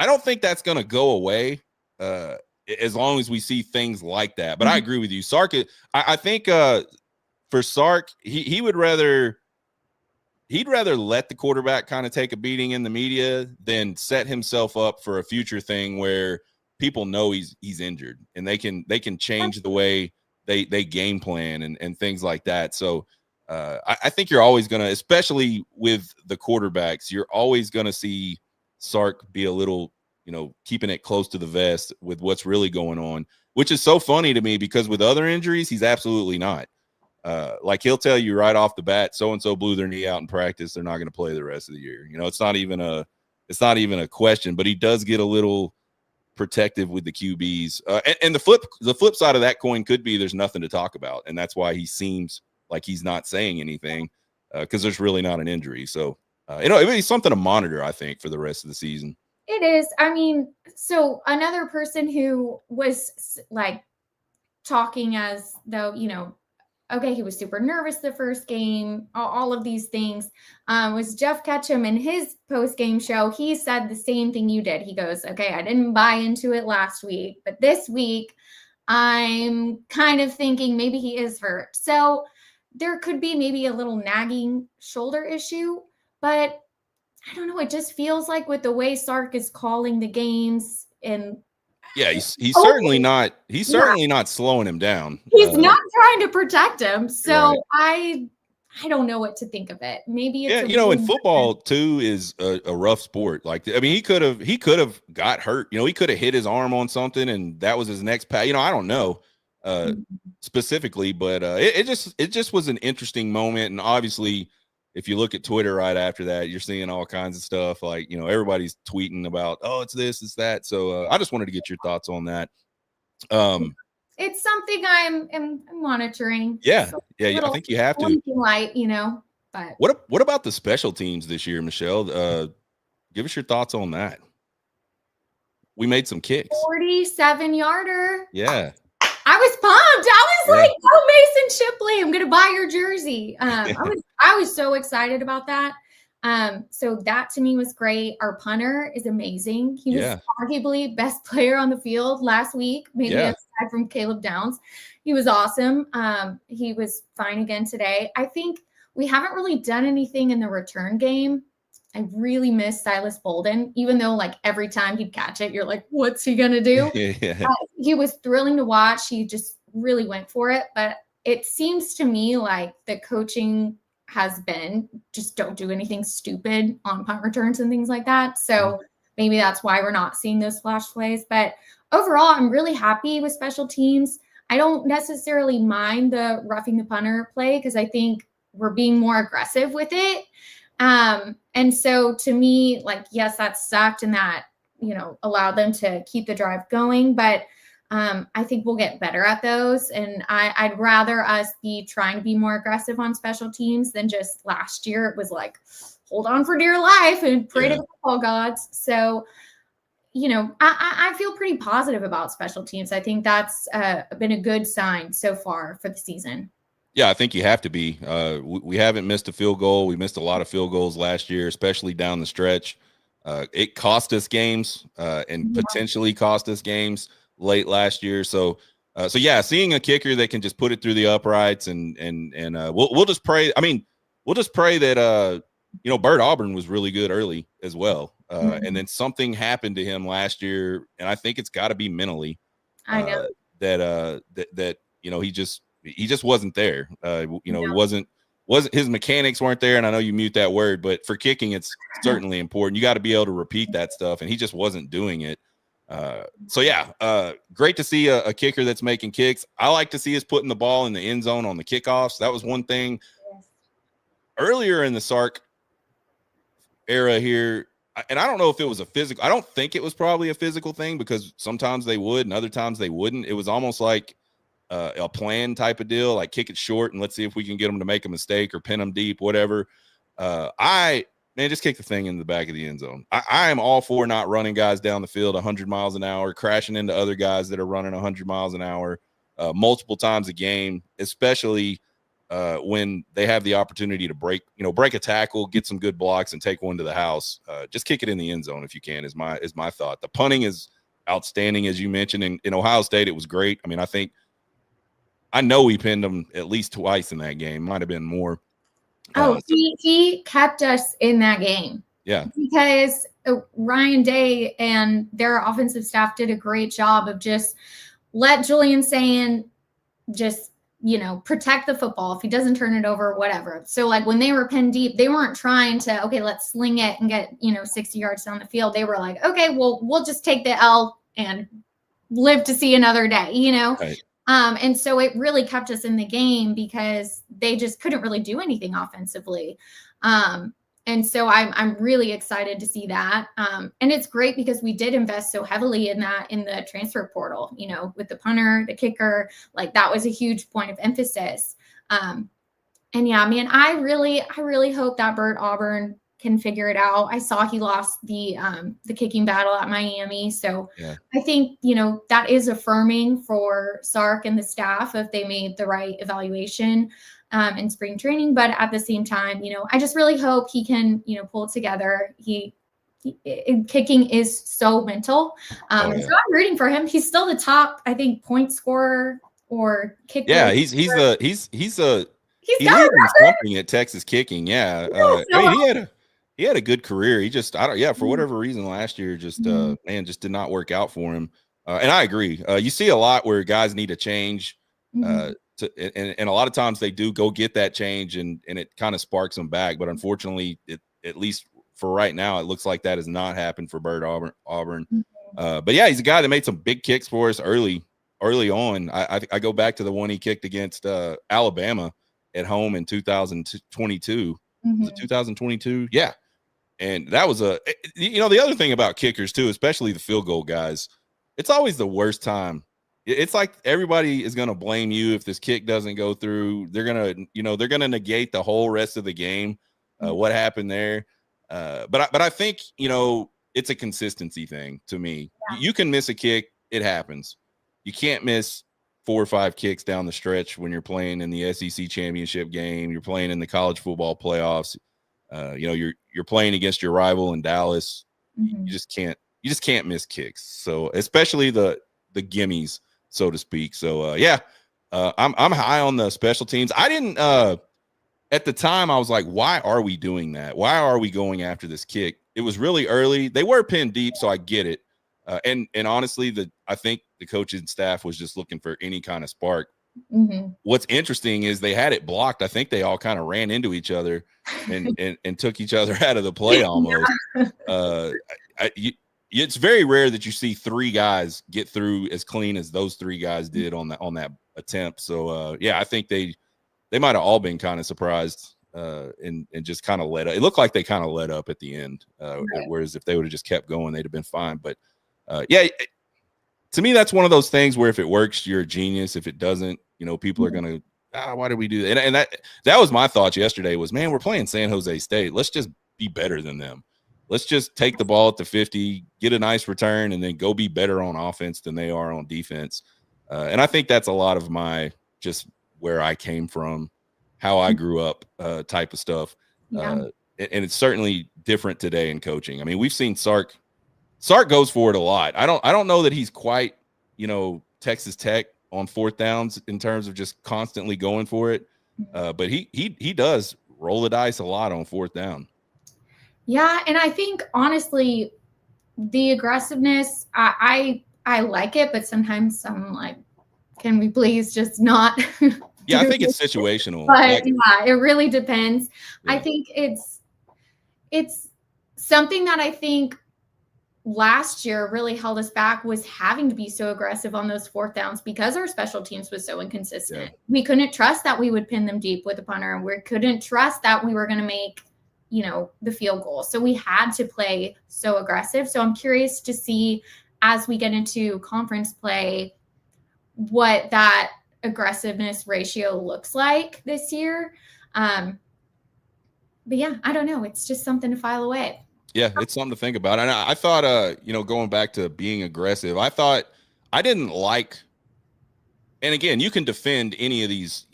don't think that's going to go away as long as we see things like that. But I agree with you, Sark. I think for Sark, he'd rather let the quarterback kind of take a beating in the media than set himself up for a future thing where people know he's injured and they can change the way they game plan and things like that. So I think you're always going to, especially with the quarterbacks, you're always going to see Sark be a little, keeping it close to the vest with what's really going on, which is so funny to me because with other injuries, he's absolutely not. Like he'll tell you right off the bat, so-and-so blew their knee out in practice. They're not going to play the rest of the year. It's not even a question, but he does get a little protective with the QBs. And the flip side of that coin could be there's nothing to talk about. And that's why he seems like he's not saying anything because there's really not an injury. So, it'll be something to monitor, I think, for the rest of the season. It is. I mean, so another person who was like talking as though, okay, he was super nervous the first game, all of these things, was Jeff Ketchum. In his post-game show, he said the same thing you did. He goes, okay, I didn't buy into it last week, but this week I'm kind of thinking maybe he is hurt. So there could be maybe a little nagging shoulder issue, but I don't know. It just feels like with the way Sark is calling the games and yeah, he's certainly not. He's certainly not slowing him down. He's not trying to protect him. So I don't know what to think of it. Maybe it's in football too is a rough sport. Like he could have got hurt. He could have hit his arm on something, and that was his next pass. I don't know specifically, but it just was an interesting moment, and obviously. If you look at Twitter right after that, you're seeing all kinds of stuff like, everybody's tweeting about, oh, it's this, it's that. So I just wanted to get your thoughts on that. It's something I'm monitoring. Yeah. So I think you have to. Light, but what about the special teams this year, Michelle? Give us your thoughts on that. We made some kicks. 47-yarder. Yeah. I was pumped. I was like, oh, Mason Shipley, I'm going to buy your jersey. I was so excited about that. So that to me was great. Our punter is amazing. He was Yeah. arguably best player on the field last week, maybe Yeah. aside from Caleb Downs. He was awesome. He was fine again today. I think we haven't really done anything in the return game. I really miss Silas Bolden, even though like every time he'd catch it, you're like, what's he gonna do? Yeah. He was thrilling to watch. He just really went for it. But it seems to me like the coaching has been just don't do anything stupid on punt returns and things like that. So maybe that's why we're not seeing those flash plays. But overall, I'm really happy with special teams. I don't necessarily mind the roughing the punter play because I think we're being more aggressive with it. And so to me, like, yes, that sucked and that, allowed them to keep the drive going. But I think we'll get better at those. And I'd rather us be trying to be more aggressive on special teams than just last year. It was like, hold on for dear life and pray to the football gods. So, I feel pretty positive about special teams. I think that's been a good sign so far for the season. Yeah, I think you have to be. We haven't missed a field goal. We missed a lot of field goals last year, especially down the stretch. It cost us games and potentially cost us games late last year. So yeah, seeing a kicker that can just put it through the uprights and we'll just pray. I mean, we'll just pray that Bert Auburn was really good early as well. And then something happened to him last year, and I think it's got to be mentally. I know that he just wasn't there. He wasn't his mechanics weren't there. And I know you mute that word, but for kicking, it's certainly important. You got to be able to repeat that stuff. And he just wasn't doing it. So yeah, great to see a kicker that's making kicks. I like to see us putting the ball in the end zone on the kickoffs. That was one thing earlier in the Sark era here. And I don't know if it was a physical, I don't think it was probably a physical thing because sometimes they would and other times they wouldn't. It was almost like a plan type of deal, like kick it short and let's see if we can get them to make a mistake or pin them deep, whatever. Just kick the thing in the back of the end zone. I am all for not running guys down the field 100 miles an hour, crashing into other guys that are running 100 miles an hour multiple times a game, especially when they have the opportunity to break a tackle, get some good blocks, and take one to the house. Just kick it in the end zone if you can. Is my thought. The punting is outstanding, as you mentioned. In Ohio State, it was great. I mean, I know we pinned them at least twice in that game. Might have been more. He kept us in that game. Yeah. Because Ryan Day and their offensive staff did a great job of just let Julian Sayin just, protect the football. If he doesn't turn it over, whatever. So like when they were pinned deep, they weren't trying to, okay, let's sling it and get, 60 yards down the field. They were like, okay, well, we'll just take the L and live to see another day, Right. And so it really kept us in the game because they just couldn't really do anything offensively. And so I'm really excited to see that. And it's great because we did invest so heavily in the transfer portal, with the punter, the kicker, like that was a huge point of emphasis. And yeah, man, I really hope that Bert Auburn can figure it out. I saw he lost the kicking battle at Miami. So yeah. I think, that is affirming for Sark and the staff if they made the right evaluation in spring training. But at the same time, I just really hope he can, pull it together. Kicking is so mental. So I'm rooting for him. He's still the top, I think, point scorer or kicker. Yeah, he's got something at Texas kicking. Yeah. He had a good career. He just, for whatever reason last year, just did not work out for him. And I agree. You see a lot where guys need to change and a lot of times they do go get that change and it kind of sparks them back. But unfortunately, at least for right now, it looks like that has not happened for Bert Auburn. But yeah, he's a guy that made some big kicks for us early on. I go back to the one he kicked against Alabama at home in 2022. Was it 2022? Yeah. And that was the other thing about kickers too, especially the field goal guys, it's always the worst time. It's like everybody is going to blame you if this kick doesn't go through. They're going to negate the whole rest of the game. What happened there? But I think, it's a consistency thing to me. Yeah. You can miss a kick. It happens. You can't miss 4 or 5 kicks down the stretch when you're playing in the SEC championship game. You're playing in the college football playoffs. You're playing against your rival in Dallas. Mhm. You just can't miss kicks. So especially the gimmies, so to speak. So I'm high on the special teams. I didn't at the time I was like, why are we doing that? Why are we going after this kick? It was really early. They were pinned deep, so I get it. And honestly, I think the coaching staff was just looking for any kind of spark. Mhm. What's interesting is they had it blocked. I think they all kind of ran into each other and took each other out of the play almost. It's very rare that you see three guys get through as clean as those three guys did on that attempt. So I think they might have all been kind of surprised and just kind of let up. It looked like they kind of let up at the end. Right. Whereas if they would have just kept going, they'd have been fine. But to me, that's one of those things where if it works, you're a genius. If it doesn't, people are going to, why did we do that? And that was my thoughts yesterday was, man, we're playing San Jose State. Let's just be better than them. Let's just take the ball at the 50, get a nice return, and then go be better on offense than they are on defense. And I think that's a lot of my just where I came from, how I grew up type of stuff. Yeah. And it's certainly different today in coaching. I mean, we've seen Sark goes for it a lot. I don't know that he's quite, Texas Tech on fourth downs in terms of just constantly going for it. But he does roll the dice a lot on fourth down. Yeah. And I think honestly, the aggressiveness, I like it, but sometimes I'm like, can we please just not? Yeah, I think it's situational. But it really depends. Yeah. I think it's something that I think last year really held us back was having to be so aggressive on those fourth downs because our special teams was so inconsistent. Yeah. We couldn't trust that we would pin them deep with a punter, and we couldn't trust that we were going to make, the field goal. So we had to play so aggressive. So I'm curious to see as we get into conference play what that aggressiveness ratio looks like this year. But yeah, I don't know. It's just something to file away. Yeah, it's something to think about. And I thought, going back to being aggressive, I thought I didn't like, and again, you can defend any of these.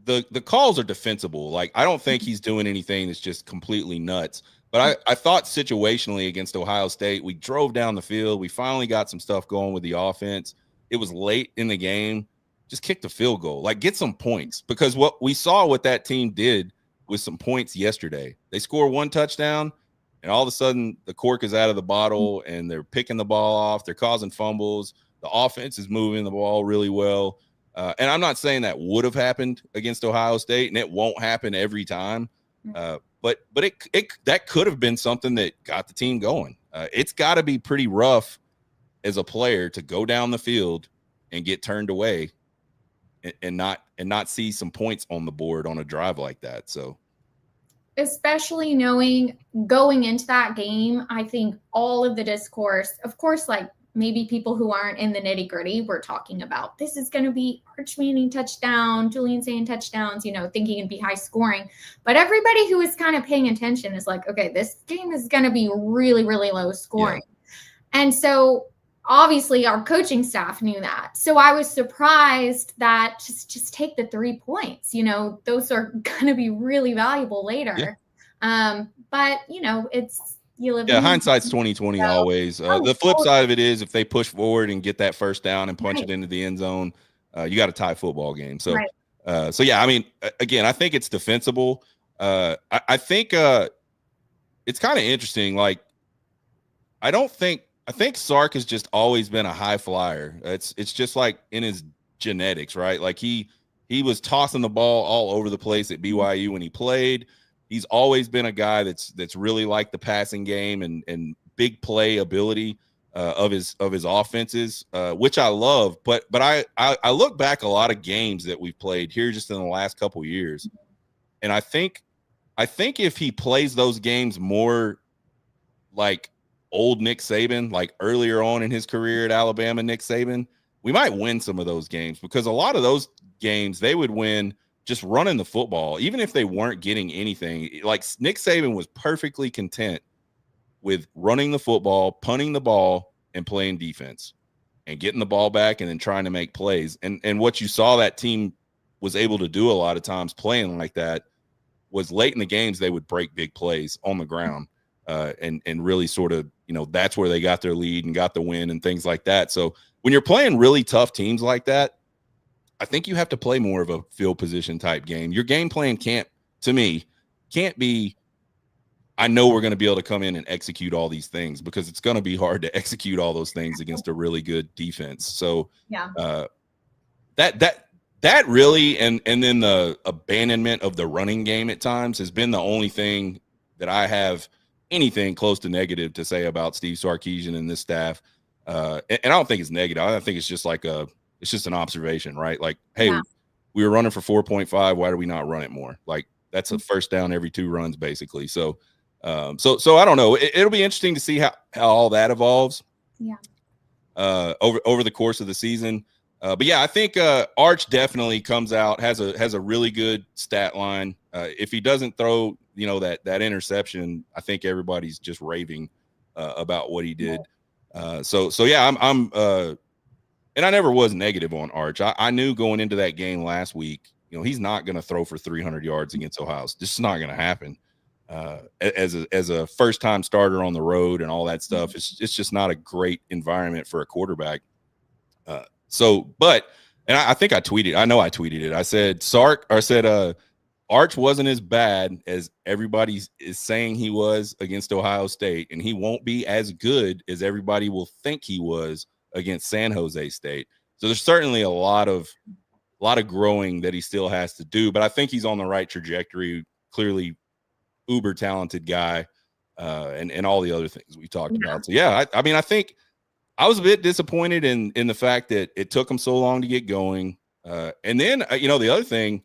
The calls are defensible. Like, I don't think he's doing anything that's just completely nuts. But I thought situationally against Ohio State, we drove down the field. We finally got some stuff going with the offense. It was late in the game. Just kick the field goal. Like, get some points. Because what we saw what that team did with some points yesterday. They score one touchdown, and all of a sudden the cork is out of the bottle, and they're picking the ball off. They're causing fumbles. The offense is moving the ball really well. And I'm not saying that would have happened against Ohio State, and it won't happen every time. But that could have been something that got the team going. It's got to be pretty rough as a player to go down the field and get turned away and not see some points on the board on a drive like that. So, especially knowing going into that game, I think all of the discourse, of course, like maybe people who aren't in the nitty gritty were talking about this is going to be Arch Manning touchdown, Julian Sayin touchdowns, thinking it'd be high scoring. But everybody who is kind of paying attention is like, okay, this game is going to be really, really low scoring. Yeah. And so obviously our coaching staff knew that. So I was surprised that just take the 3 points, those are going to be really valuable later. Yeah. But it's, you live. Yeah. Hindsight's 20/20 always. The flip side of it is if they push forward and get that first down and punch it into the end zone, you got a tie football game. So, yeah, I mean, again, I think it's defensible. I think it's kind of interesting. Like, I think Sark has just always been a high flyer. It's just like in his genetics, right? Like he was tossing the ball all over the place at BYU when he played. He's always been a guy that's really liked the passing game and big play ability of his offenses, which I love. But I look back a lot of games that we've played here just in the last couple of years, and I think if he plays those games more like old Nick Saban, like earlier on in his career at Alabama, Nick Saban, we might win some of those games, because a lot of those games they would win just running the football, even if they weren't getting anything. Like, Nick Saban was perfectly content with running the football, punting the ball, and playing defense and getting the ball back and then trying to make plays. And what you saw that team was able to do a lot of times playing like that was late in the games they would break big plays on the ground, and really sort of, that's where they got their lead and got the win and things like that. So when you're playing really tough teams like that, I think you have to play more of a field position type game. Your game plan can't be, I know we're going to be able to come in and execute all these things, because it's going to be hard to execute all those things against a really good defense. So that really, and then the abandonment of the running game at times has been the only thing that I have anything close to negative to say about Steve Sarkisian and this staff. And I don't think it's negative. I think it's just it's just an observation, right? Like, hey, we were running for 4.5. Why do we not run it more? Like, that's a first down every 2 runs, basically. So I don't know. It'll be interesting to see how all that evolves. Yeah. Over the course of the season. But yeah, I think Arch definitely comes out, has a really good stat line. If he doesn't throw, that interception, I think everybody's just raving about what he did. So yeah, I'm and I never was negative on Arch. I knew going into that game last week, he's not going to throw for 300 yards against Ohio. This is not going to happen. As a first time starter on the road and all that stuff, it's just not a great environment for a quarterback. And I think I tweeted it. I said Arch wasn't as bad as everybody is saying he was against Ohio State, and he won't be as good as everybody will think he was against San Jose State. So there's certainly a lot of growing that he still has to do, but I think he's on the right trajectory. Clearly, uber talented guy, and all the other things we talked about. So yeah, I mean, I think I was a bit disappointed in the fact that it took them so long to get going. And then, the other thing,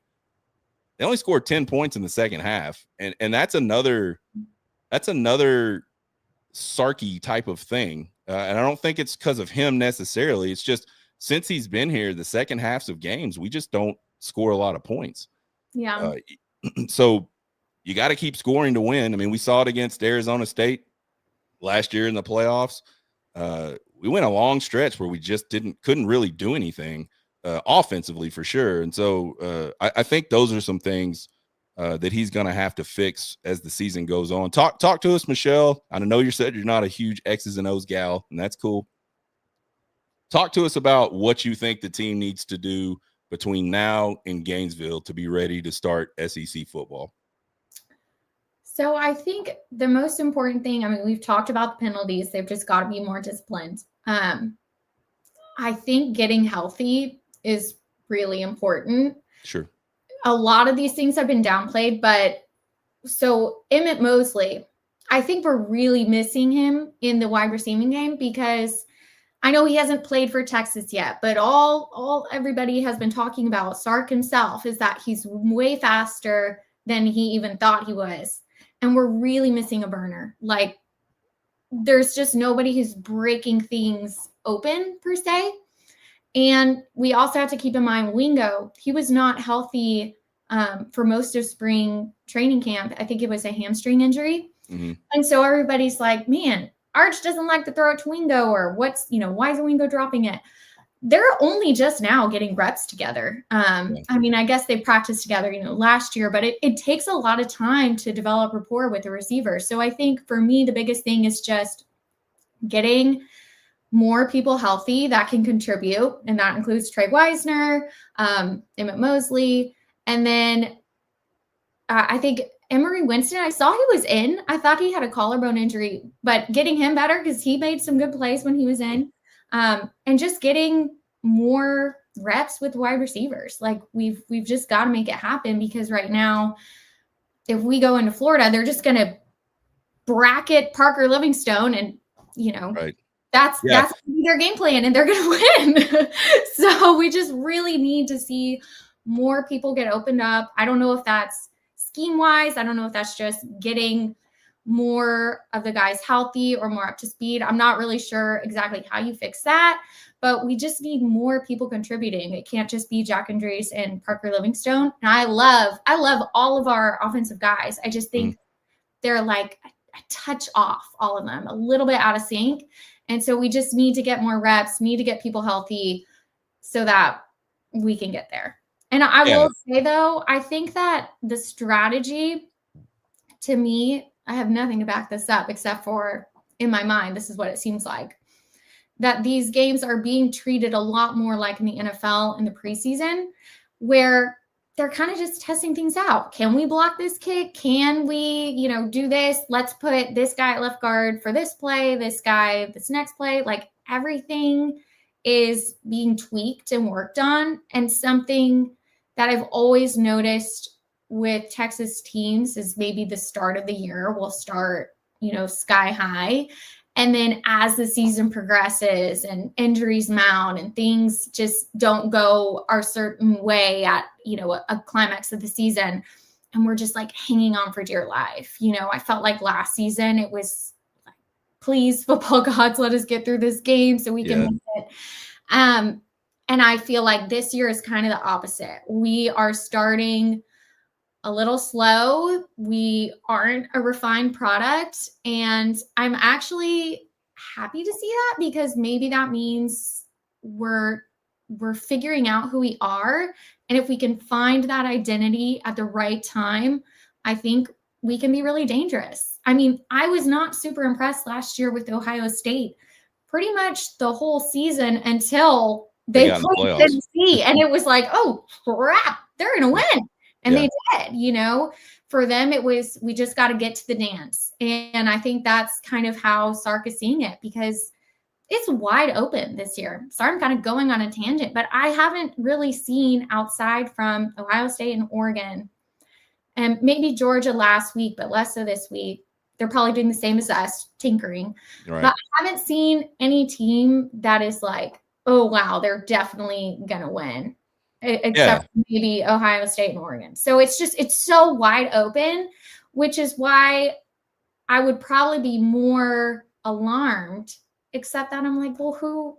they only scored 10 points in the second half. And that's another Sarky type of thing. And I don't think it's because of him necessarily. It's just, since he's been here, the second halves of games, we just don't score a lot of points. Yeah. So you got to keep scoring to win. I mean, we saw it against Arizona State last year in the playoffs. We went a long stretch where we just couldn't really do anything offensively, for sure. And so I think those are some things that he's going to have to fix as the season goes on. Talk to us, Michelle. I know you said you're not a huge X's and O's gal, and that's cool. Talk to us about what you think the team needs to do between now and Gainesville to be ready to start SEC football. So I think the most important thing, I mean, we've talked about the penalties. They've just got to be more disciplined. I think getting healthy is really important. Sure. A lot of these things have been downplayed, but so Emmett Mosley, I think we're really missing him in the wide receiving game, because I know he hasn't played for Texas yet, but all everybody has been talking about, Sark himself, is that he's way faster than he even thought he was. And we're really missing a burner. Like, there's just nobody who's breaking things open per se. And we also have to keep in mind Wingo, he was not healthy for most of spring training camp. I think it was a hamstring injury. Mm-hmm. And so everybody's like, man, Arch doesn't like to throw it to Wingo, or why is Wingo dropping it? They're only just now getting reps together. I mean, I guess they practiced together, last year, but it takes a lot of time to develop rapport with the receiver. So I think for me, the biggest thing is just getting more people healthy that can contribute. And that includes Trey Wisner, Emmett Mosley. And then I think Emery Winston, I saw he was in. I thought he had a collarbone injury, but getting him better, because he made some good plays when he was in. And just getting more reps with wide receivers. Like, we've just got to make it happen, because right now, if we go into Florida, they're just going to bracket Parker Livingstone, and right. That's their game plan, and they're going to win. So we just really need to see more people get opened up. I don't know if that's scheme wise. I don't know if that's just getting more of the guys healthy or more up to speed. I'm not really sure exactly how you fix that, but we just need more people contributing. It can't just be Jack Andres and Parker Livingstone. And I love all of our offensive guys. I just think they're like a touch off, all of them, a little bit out of sync. And so we just need to get more reps, need to get people healthy so that we can get there. And I Yeah. will say, though, I think that the strategy, to me, I have nothing to back this up except for in my mind, this is what it seems like, that these games are being treated a lot more like in the NFL in the preseason, where they're kind of just testing things out. Can we block this kick? Can we, do this? Let's put this guy at left guard for this play, this guy, this next play. Like everything is being tweaked and worked on. And something that I've always noticed with Texas teams is maybe the start of the year will start, sky high. And then as the season progresses and injuries mount and things just don't go our certain way at, a climax of the season, and we're just like hanging on for dear life. I felt like last season it was like, please, football gods, let us get through this game so we can make it. And I feel like this year is kind of the opposite. We are starting a little slow. We aren't a refined product. And I'm actually happy to see that, because maybe that means we're figuring out who we are. And if we can find that identity at the right time, I think we can be really dangerous. I mean, I was not super impressed last year with Ohio State pretty much the whole season until they played Tennessee. And it was like, oh, crap, they're going to win. And they did, for them, it was, we just got to get to the dance. And I think that's kind of how Sark is seeing it, because it's wide open this year. Sorry, I'm kind of going on a tangent, but I haven't really seen outside from Ohio State and Oregon and maybe Georgia last week, but less so this week. They're probably doing the same as us, tinkering. Right. But I haven't seen any team that is like, oh, wow, they're definitely going to win. Except maybe Ohio State and Oregon. So it's so wide open, which is why I would probably be more alarmed, except that I'm like, well, who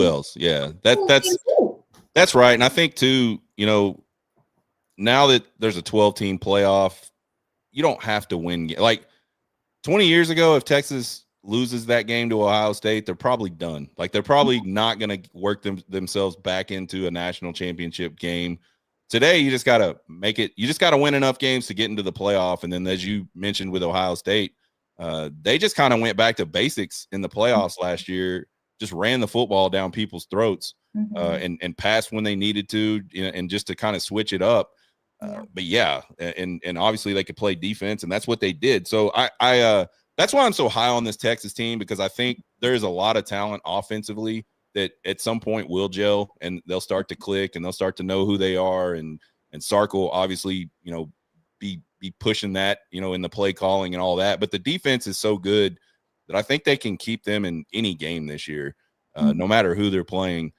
else? Yeah, that's right. And I think too, now that there's a 12-team playoff, you don't have to win. Like 20 years ago, if Texas loses that game to Ohio State, they're probably done. Like they're probably not going to work themselves back into a national championship game. Today, you just got to make it. You just got to win enough games to get into the playoff. And then, as you mentioned with Ohio State, they just kind of went back to basics in the playoffs last year. Just ran the football down people's throats and passed when they needed to, and just to kind of switch it up. But and obviously they could play defense, and that's what they did. So I that's why I'm so high on this Texas team, because I think there's a lot of talent offensively that at some point will gel and they'll start to click and they'll start to know who they are. And Sark will obviously, be pushing that, in the play calling and all that. But the defense is so good that I think they can keep them in any game this year, no matter who they're playing.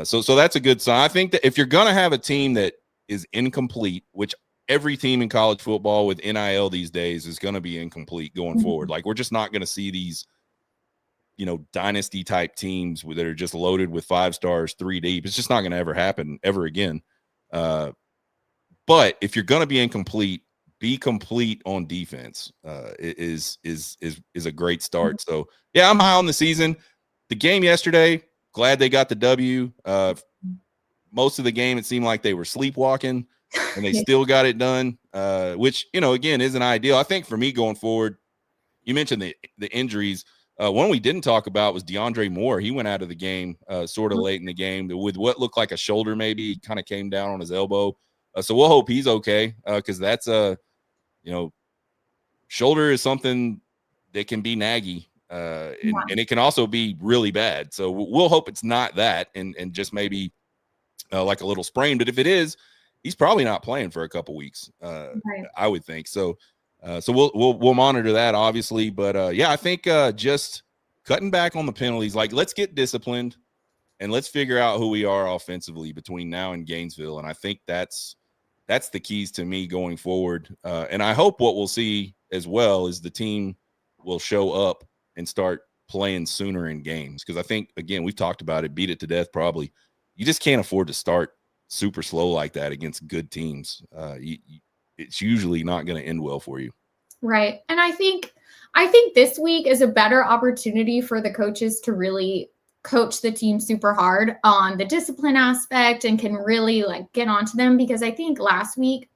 So that's a good sign. I think that if you're going to have a team that is incomplete, which every team in college football with NIL these days is going to be incomplete going forward. Like we're just not going to see these, dynasty type teams that are just loaded with 5 stars, 3 deep. It's just not going to ever happen ever again. But if you're going to be incomplete, be complete on defense. Is a great start. So yeah, I'm high on the season. The game yesterday, glad they got the W. Most of the game, it seemed like they were sleepwalking. And they still got it done, which, again, isn't ideal. I think for me going forward, you mentioned the injuries. One we didn't talk about was DeAndre Moore. He went out of the game sort of late in the game with what looked like a shoulder maybe. He kind of came down on his elbow. So we'll hope he's okay, because that's shoulder is something that can be naggy, and it can also be really bad. So we'll hope it's not that and just maybe like a little sprain. But if it is, he's probably not playing for a couple weeks. Right. I would think so. So we'll monitor that, obviously. But I think just cutting back on the penalties. Like, let's get disciplined and let's figure out who we are offensively between now and Gainesville. And I think that's the keys to me going forward. And I hope what we'll see as well is the team will show up and start playing sooner in games. Because I think, again, we've talked about it, beat it to death probably. You just can't afford to start super slow like that against good teams. It's usually not going to end well for you. Right. And I think this week is a better opportunity for the coaches to really coach the team super hard on the discipline aspect and can really like get onto them, because I think last week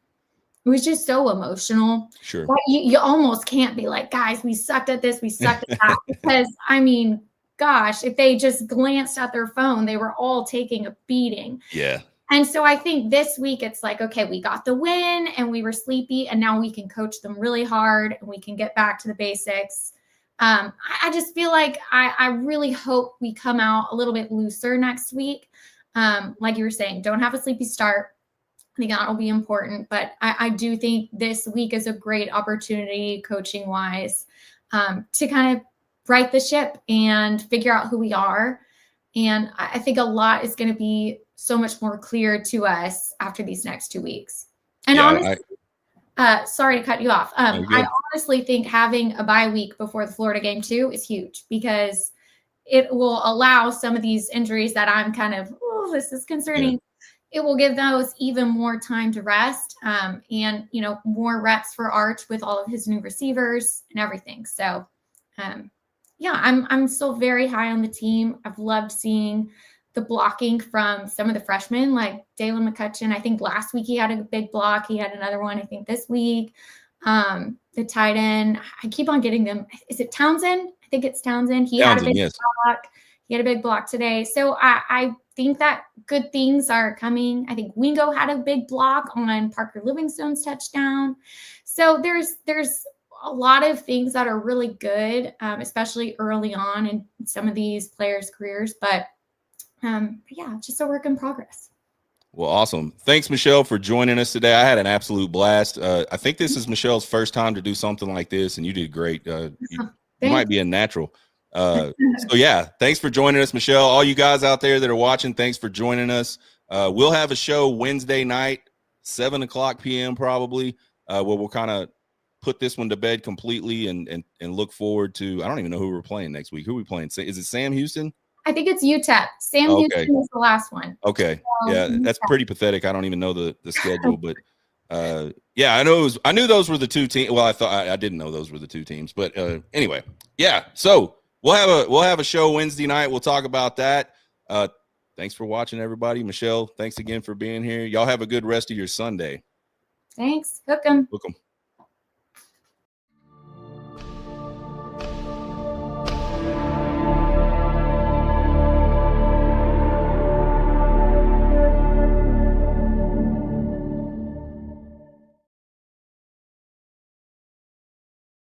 it was just so emotional. Sure. That you almost can't be like, guys, we sucked at this, we sucked at that. Because I mean, gosh, if they just glanced at their phone, they were all taking a beating. Yeah. And so I think this week it's like, okay, we got the win and we were sleepy, and now we can coach them really hard and we can get back to the basics. I just feel like I really hope we come out a little bit looser next week. Like you were saying, don't have a sleepy start. I think that'll be important. But I do think this week is a great opportunity, coaching wise, to kind of right the ship and figure out who we are. And I think a lot is going to be so much more clear to us after these next 2 weeks. And Yeah, honestly, sorry to cut you off. I honestly think having a bye week before the Florida game too is huge, because it will allow some of these injuries that I'm kind of, oh, this is concerning. Yeah. It will give those even more time to rest, and, you know, more reps for Arch with all of his new receivers and everything. So, yeah, I'm still very high on the team. I've loved seeing the blocking from some of the freshmen, like Dalen McCutcheon. I think last week he had a big block. He had another one, I think, this week. The tight end, I keep on getting them. Is it Townsend? I think it's Townsend. He had a big block. He had a big block today. So I think that good things are coming. I think Wingo had a big block on Parker Livingstone's touchdown. So there's a lot of things that are really good, especially early on in some of these players' careers. But yeah, just a work in progress. Well, awesome. Thanks, Michelle, for joining us today. I had an absolute blast. I think this is Michelle's first time to do something like this, and you did great. You might be a natural. So, yeah, thanks for joining us, Michelle. All you guys out there that are watching, thanks for joining us. We'll have a show Wednesday night, 7:00 p.m. probably, where we'll kind of put this one to bed completely and look forward to, I don't even know who we're playing next week. Who are we playing? Is it Sam Houston? I think it's UTEP. Sam Houston is the last one. Okay. Yeah, that's pretty pathetic. I don't even know the schedule, but yeah, I knew those were the two teams. Well, I didn't know those were the two teams, but anyway, yeah. So we'll have a show Wednesday night. We'll talk about that. Thanks for watching, everybody. Michelle, thanks again for being here. Y'all have a good rest of your Sunday. Thanks. Hook 'em. Hook 'em.